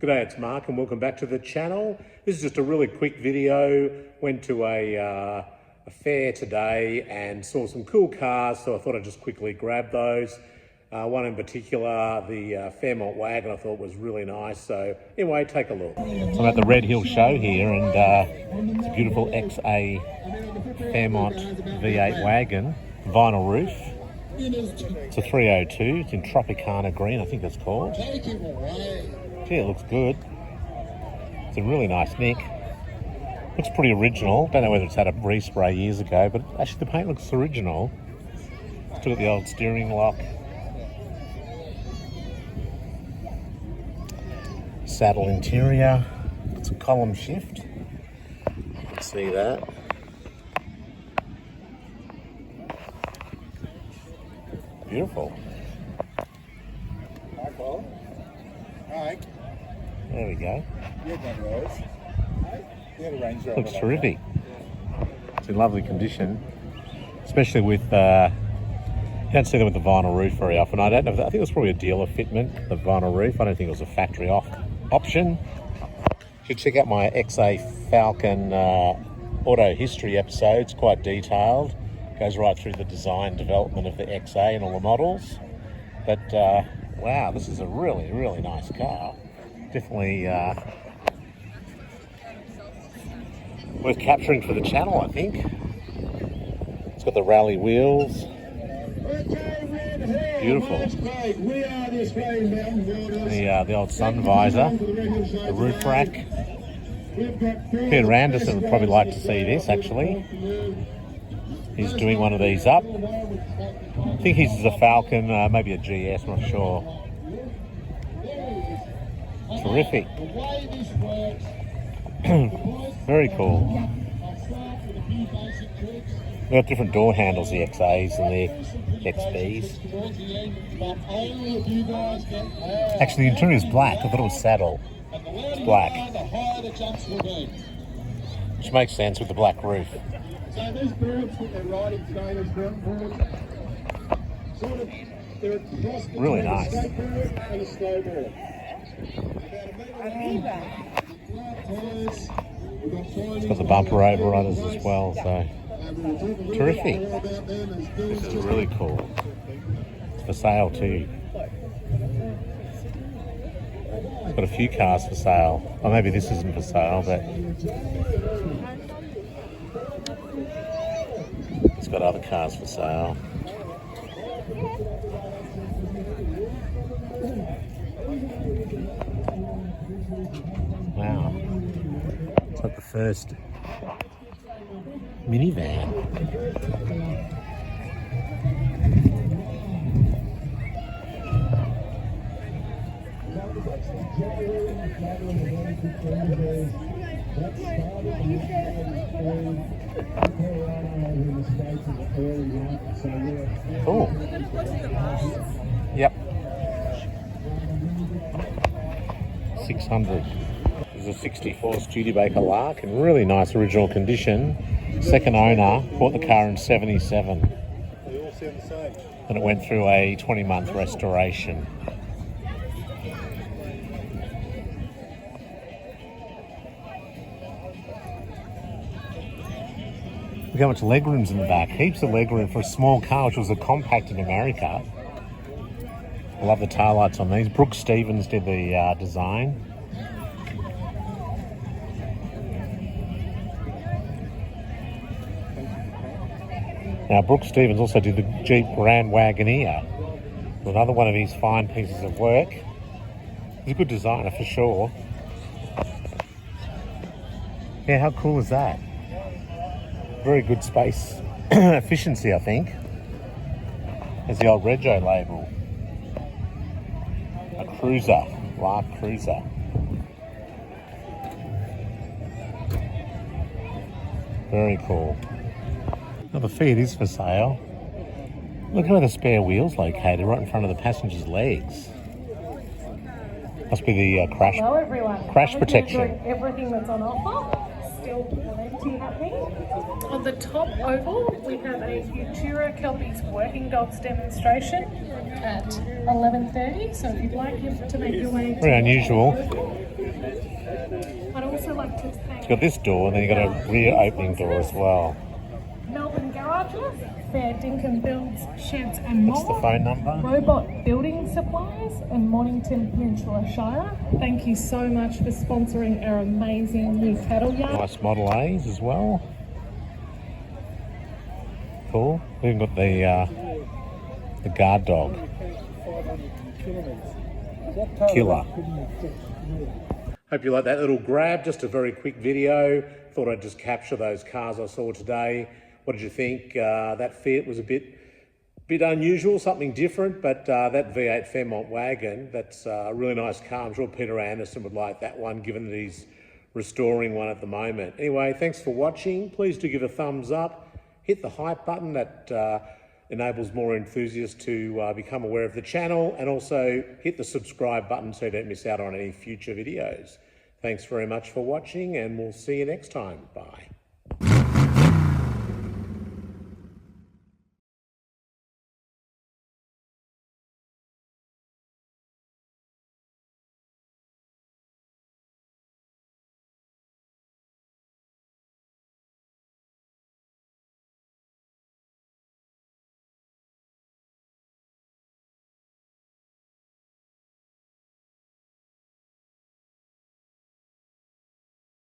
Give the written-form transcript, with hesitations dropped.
G'day, it's Mark and welcome back to the channel. This is just a really quick video. Went to a fair today and saw some cool cars, so I thought I'd just quickly grab those. One in particular, the Fairmont Wagon, I thought was really nice. So anyway, take a look. So I'm at the Red Hill show here and it's a beautiful XA Fairmont V8 wagon, vinyl roof. It's a 302, it's in Tropicana green, I think it's called. Gee, it looks good. It's a really nice nick. Looks pretty original. Don't know whether it's had a respray years ago, but actually the paint looks original. Still got the old steering lock. Saddle interior. It's a column shift. You can see that. Beautiful. Hi, Paul. Hi. There we go. Looks terrific. It's in lovely condition, especially with you don't see them with the vinyl roof very often. I don't know. I think it was probably a dealer fitment, the vinyl roof. I don't think it was a factory option. You should check out my XA Falcon auto history episode. It's quite detailed. Goes right through the design development of the XA and all the models. But wow, this is a really, really nice car. Definitely worth capturing for the channel, I think. It's got the rally wheels. Beautiful. The old sun visor, the roof rack. Peter Anderson would probably like to see this, actually. He's doing one of these up. I think he's a Falcon, maybe a GS, I'm not sure. Terrific. Very cool. They've got different door handles, the XAs and the XBs. Actually, the interior is black. I thought it was saddle. It's black. Which makes sense with the black roof. So these birds put their riding trainers down sort of, they're a cross between really nice. a skateboard and a snowboard. It's got the bumper overriders as well, so terrific. This is really cool. It's for sale too. It's got a few cars for sale. Or maybe this isn't for sale, but it's got other cars for sale. Wow. It's like the first minivan. Cool. Yep. 600. This is a 64 Studebaker Lark in really nice original condition. Second owner, bought the car in 77. They all sound the same. And it went through a 20-month restoration. Look how much legroom's in the back. Heaps of legroom for a small car, which was a compact in America. I love the taillights on these. Brooks Stevens did the design. Now, Brooks Stevens also did the Jeep Grand Wagoneer. Another one of his fine pieces of work. He's a good designer for sure. Yeah, how cool is that? Very good space efficiency, I think. There's the old Rego label. A cruiser, Lark Cruiser. Very cool. Now the Fiat is for sale. Look at where the spare wheel's located, right in front of the passenger's legs. Must be the crash protection. Everything that's on offer. Still plenty happening. On the top oval, we have a Futura Kelpie's Working Dogs demonstration at 11:30. So if you'd like him to make your way, very unusual. also like to thank It's got this door and then you've got a rear opening door as well. Melbourne Garages, Fair Dinkum Builds, Sheds and more. What's the phone number? Robot Building Supplies and Mornington Peninsula Shire. Thank you so much for sponsoring our amazing new cattle yard. Nice Model A's as well. Cool. We've got the guard dog. Killer. Hope you like that little grab, just a very quick video. Thought I'd just capture those cars I saw today. What did you think? That Fiat was a bit unusual, something different, but that V8 Fairmont Wagon, that's a really nice car. I'm sure Peter Anderson would like that one, given that he's restoring one at the moment. Anyway, thanks for watching. Please do give a thumbs up. Hit the hype button, that enables more enthusiasts to become aware of the channel, and also hit the subscribe button so you don't miss out on any future videos. Thanks very much for watching, and we'll see you next time. Bye.